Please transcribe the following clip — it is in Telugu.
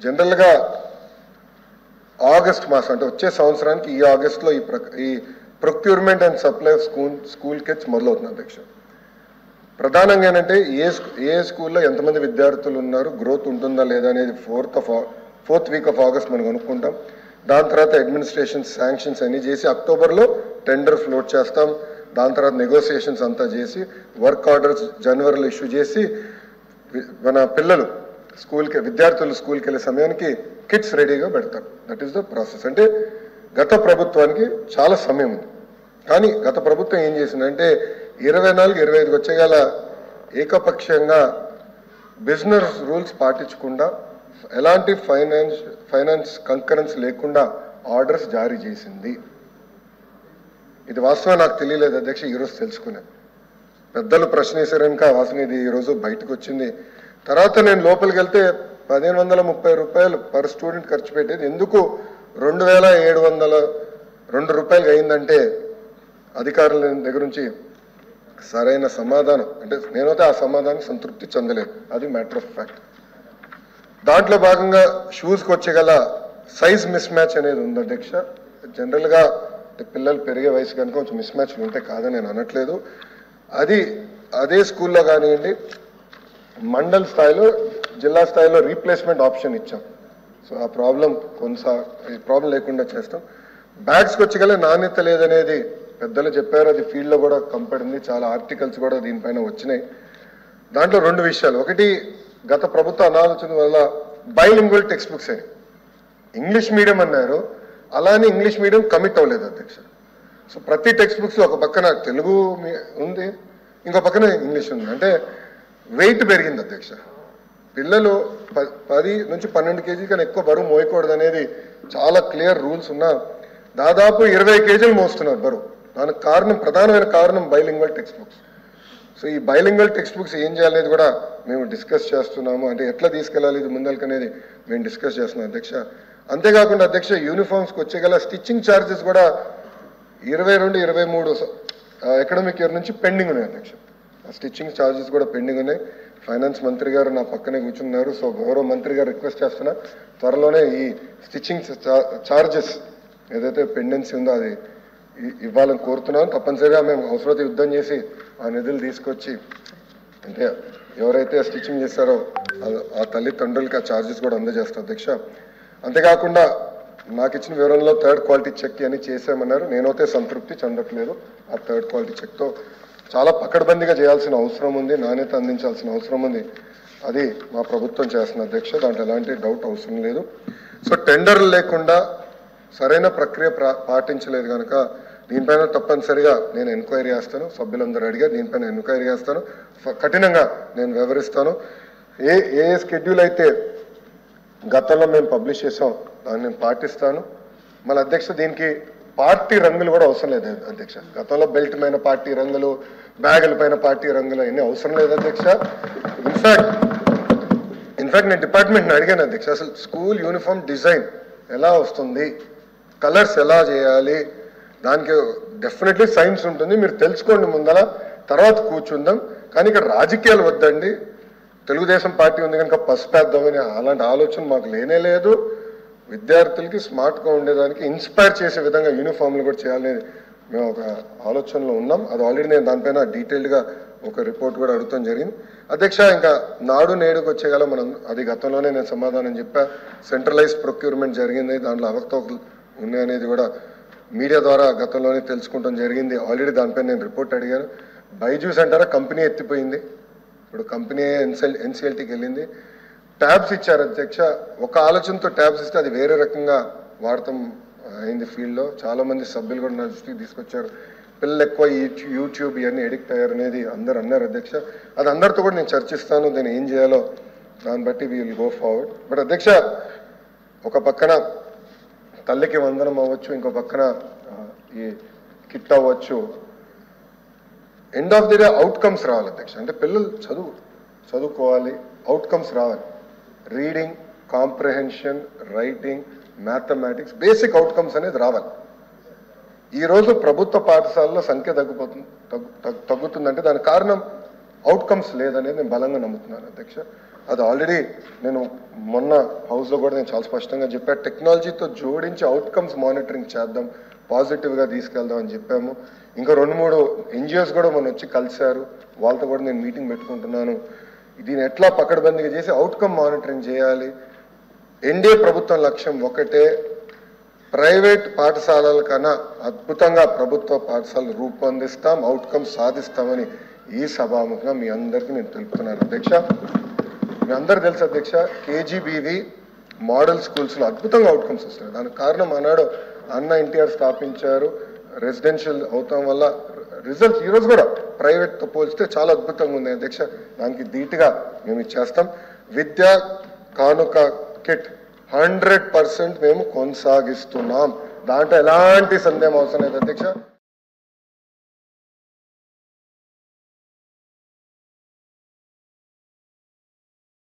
జనరల్గా ఆగస్ట్ మాసం అంటే వచ్చే సంవత్సరానికి ఈ ఆగస్టులో ఈ procurement and supply of school kits మొదలవుతుంది అధ్యక్ష. ప్రధానంగా ఏంటంటే ఏ స్కూల్లో ఎంతమంది విద్యార్థులు ఉన్నారు, గ్రోత్ ఉంటుందా లేదా అనేది ఫోర్త్ వీక్ ఆఫ్ ఆగస్ట్ మనం కనుక్కుంటాం. దాని తర్వాత అడ్మినిస్ట్రేషన్ శాంక్షన్స్ అన్నీ చేసి అక్టోబర్లో టెండర్ ఫ్లోట్ చేస్తాం. దాని తర్వాత నెగోసియేషన్స్ అంతా చేసి వర్క్ ఆర్డర్స్ జనవరిలో ఇష్యూ చేసి మన పిల్లలు విద్యార్థులు స్కూల్కి వెళ్ళే సమయానికి కిట్స్ రెడీగా పెడతారు. That is the process. అంటే గత ప్రభుత్వానికి చాలా సమయం ఉంది. కానీ గత ప్రభుత్వం ఏం చేసిందంటే 24-25 వచ్చేగల ఏకపక్షంగా బిజినెస్ రూల్స్ పాటించకుండా ఎలాంటి ఫైనాన్స్ కంకరెన్స్ లేకుండా ఆర్డర్స్ జారీ చేసింది. ఇది వాస్తవం నాకు తెలియలేదు అధ్యక్ష, ఈరోజు తెలుసుకున్నాను. పెద్దలు ప్రశ్న వేశారనుక వాసన ఇది ఈరోజు బయటకు వచ్చింది. తర్వాత నేను లోపలికి వెళ్తే 1530 రూపాయలు పర్ స్టూడెంట్ ఖర్చు పెట్టేది ఎందుకు 2702 రూపాయలు అయిందంటే అధికారుల దగ్గర నుంచి సరైన సమాధానం అంటే నేనైతే ఆ సమాధానం సంతృప్తి చెందలేదు. అది మ్యాటర్ ఆఫ్ ఫ్యాక్ట్. దాంట్లో భాగంగా షూస్కి వచ్చేగల సైజ్ మిస్ మ్యాచ్ అనేది ఉంది అధ్యక్ష. జనరల్గా పిల్లలు పెరిగే వయసు కనుక కొంచెం మిస్ మ్యాచ్లు ఉంటే కాదని నేను అనట్లేదు. అదే స్కూల్లో కానివ్వండి, మండల్ స్థాయిలో జిల్లా స్థాయిలో రీప్లేస్మెంట్ ఆప్షన్ ఇచ్చాం. సో ఆ ప్రాబ్లం లేకుండా చేస్తాం. బ్యాగ్స్కి వచ్చేగల నాణ్యత లేదనేది పెద్దలు చెప్పారు. అది ఫీల్డ్లో కూడా కంపడింది. చాలా ఆర్టికల్స్ కూడా దీనిపైన వచ్చినాయి. దాంట్లో 2 విషయాలు. ఒకటి, గత ప్రభుత్వ అనాలోచన వల్ల బైలింగ్వల్ టెక్స్ట్ బుక్స్ అని ఇంగ్లీష్ మీడియం అన్నారు. అలానే ఇంగ్లీష్ మీడియం కమిట్ అవ్వలేదు అధ్యక్ష. సో ప్రతి టెక్స్ట్ బుక్స్ ఒక పక్కన తెలుగు ఉంది, ఇంకో పక్కన ఇంగ్లీష్ ఉంది. అంటే వెయిట్ పెరిగింది అధ్యక్ష. పిల్లలు 10 నుంచి 12 కేజీ కన్నా ఎక్కువ బరువు మోయకూడదు అనేది చాలా క్లియర్ రూల్స్ ఉన్నా దాదాపు 20 కేజీలు మోస్తున్నారు బరువు. దానికి ప్రధానమైన కారణం బైలింగ్వల్ టెక్స్ట్ బుక్స్. సో ఈ బైలింగ్వల్ టెక్స్ట్ బుక్స్ ఏం చేయాలనేది కూడా మేము డిస్కస్ చేస్తున్నాము. అంటే ఎట్లా తీసుకెళ్ళాలి ఇది ముందరికి అనేది మేము డిస్కస్ చేస్తున్నాం అధ్యక్ష. అంతేకాకుండా అధ్యక్ష యూనిఫామ్స్కి వచ్చేగల స్టిచ్చింగ్ ఛార్జెస్ కూడా 22-23 అకాడమిక్ ఇయర్ నుంచి పెండింగ్ ఉన్నాయి అధ్యక్ష. స్టిచ్చింగ్ ఛార్జెస్ కూడా పెండింగ్ ఉన్నాయి. ఫైనాన్స్ మంత్రి గారు నా పక్కనే కూర్చున్నారు. సో గౌరవ మంత్రి గారు రిక్వెస్ట్ చేస్తున్నా త్వరలోనే ఈ స్టిచ్చింగ్ ఛార్జెస్ ఏదైతే పెండెన్సీ ఉందో అది ఇవ్వాలని కోరుతున్నాను. తప్పనిసరిగా మేము అవసరమైతే యుద్ధం చేసి ఆ నిధులు తీసుకొచ్చి అంటే ఎవరైతే స్టిచ్చింగ్ చేస్తారో ఆ తల్లిదండ్రులకి ఆ ఛార్జెస్ కూడా అందజేస్తాం అధ్యక్ష. అంతేకాకుండా నాకు ఇచ్చిన వివరంలో 3rd క్వాలిటీ చెక్ అని చేసామన్నారు. నేనైతే సంతృప్తి చెందట్లేదు. ఆ 3rd క్వాలిటీ చెక్తో చాలా పకడ్బందీగా చేయాల్సిన అవసరం ఉంది, నాణ్యత అందించాల్సిన అవసరం ఉంది. అది మా ప్రభుత్వం చేస్తున్న అధ్యక్ష, దాంట్లో ఎలాంటి డౌట్ అవసరం లేదు. సో టెండర్లు లేకుండా సరైన ప్రక్రియ పాటించలేదు కనుక దీనిపైన తప్పనిసరిగా నేను ఎంక్వైరీ చేస్తాను. సభ్యులందరూ అడిగా దీనిపైన ఎంక్వైరీ చేస్తాను, కఠినంగా నేను వివరిస్తాను. ఏ షెడ్యూల్ అయితే గతంలో మేము పబ్లిష్ చేసాం దాన్ని నేను పాటిస్తాను. మళ్ళీ అధ్యక్ష దీనికి పార్టీ రంగులు కూడా అవసరం లేదు అధ్యక్ష. గతంలో బెల్ట్ పైన పార్టీ రంగులు, బ్యాగుల పైన పార్టీ రంగులు అన్నీ అవసరం లేదు అధ్యక్ష. ఇన్ఫాక్ట్ నేను డిపార్ట్మెంట్ని అడిగాను అధ్యక్ష, అసలు స్కూల్ యూనిఫామ్ డిజైన్ ఎలా వస్తుంది, కలర్స్ ఎలా చేయాలి, దానికి డెఫినెట్లీ సైన్స్ ఉంటుంది, మీరు తెలుసుకోండి ముందర, తర్వాత కూర్చుందాం. కానీ ఇక్కడ రాజకీయాలు వద్దండి, తెలుగుదేశం పార్టీ ఉంది కనుక పసుపేద్దామని అలాంటి ఆలోచన మాకు లేనే లేదు. విద్యార్థులకి స్మార్ట్గా ఉండేదానికి ఇన్స్పైర్ చేసే విధంగా యూనిఫామ్లు కూడా చేయాలని మేము ఒక ఆలోచనలో ఉన్నాం. అది ఆల్రెడీ నేను దానిపైన డీటెయిల్డ్గా ఒక రిపోర్ట్ కూడా అడుగుతాం జరిగింది అధ్యక్ష. ఇంకా నాడు నేడుకు వచ్చేగల మనం అది గతంలోనే నేను సమాధానం చెప్పా. సెంట్రలైజ్ ప్రొక్యూర్మెంట్ జరిగింది, దాంట్లో అవకతవకలు ఉన్నాయనేది కూడా మీడియా ద్వారా గతంలోనే తెలుసుకుంటాం జరిగింది. ఆల్రెడీ దానిపైన నేను రిపోర్ట్ అడిగాను. బైజూస్ అంటారా కంపెనీ ఎత్తిపోయింది, ఇప్పుడు కంపెనీ ఎన్సిఎల్టీకి వెళ్ళింది. ట్యాబ్స్ ఇచ్చారు అధ్యక్ష. ఒక ఆలోచనతో ట్యాబ్స్ ఇస్తే అది వేరే రకంగా వాడటం అయింది ఫీల్డ్లో. చాలామంది సభ్యులు కూడా నా దృష్టికి తీసుకొచ్చారు. పిల్లలు ఎక్కువ యూట్యూబ్ ఇవన్నీ ఎడిక్ట్ అయ్యారు అనేది అందరు అన్నారు అధ్యక్ష. అది అందరితో కూడా నేను చర్చిస్తాను, దీన్ని ఏం చేయాలో దాన్ని బట్టి we will go forward. But అధ్యక్ష ఒక పక్కన తల్లికి వందనం అవ్వచ్చు, ఇంకో పక్కన ఈ కిట్ అవ్వచ్చు. End of the day outcomes రావాలి అధ్యక్ష. అంటే పిల్లలు చదువుకోవాలి, అవుట్కమ్స్ రావాలి. Reading, comprehension, writing, mathematics, basic outcomes అనేది రావాలి. ఈరోజు ప్రభుత్వ పాఠశాలలో సంఖ్య తగ్గుతుందంటే దానికి కారణం అవుట్కమ్స్ లేదనేది నేను బలంగా నమ్ముతున్నాను అధ్యక్ష. అది ఆల్రెడీ నేను మొన్న హౌస్లో కూడా నేను చాలా స్పష్టంగా చెప్పాను, టెక్నాలజీతో జోడించి అవుట్కమ్స్ మానిటరింగ్ చేద్దాం, పాజిటివ్గా తీసుకెళ్దాం అని చెప్పాము. ఇంకా 2-3 NGOs కూడా మొన్న వచ్చి కలిశారు, వాళ్ళతో కూడా నేను మీటింగ్ పెట్టుకుంటున్నాను. దీన్ని ఎట్లా పకడ్బందీగా చేసి అవుట్కమ్ మానిటరింగ్ చేయాలి. ఎన్డీఏ ప్రభుత్వం లక్ష్యం ఒకటే, ప్రైవేట్ పాఠశాలల కన్నా అద్భుతంగా ప్రభుత్వ పాఠశాలలు రూపొందిస్తాం, అవుట్కమ్స్ సాధిస్తామని ఈ సభాముఖంగా మీ అందరికీ నేను తెలుపుతున్నాను అధ్యక్ష. మీ అందరు తెలుసు అధ్యక్ష, KGBV మోడల్ స్కూల్స్లో అద్భుతంగా అవుట్కమ్స్ వస్తున్నాయి. దానికి కారణం ఆనాడు అన్న NTR స్థాపించారు. రెసిడెన్షియల్ అవటం వల్ల రిజల్ట్స్ ఈరోజు కూడా ప్రైవేట్తో పోల్చితే చాలా అద్భుతంగా ఉంది అధ్యక్ష. దానికి ధీటుగా మేము ఇచ్చేస్తాం. విద్యా కానుక కిట్ 100% మేము కొనసాగిస్తున్నాం, దాంట్లో ఎలాంటి సందేహం అవసరం లేదు అధ్యక్ష.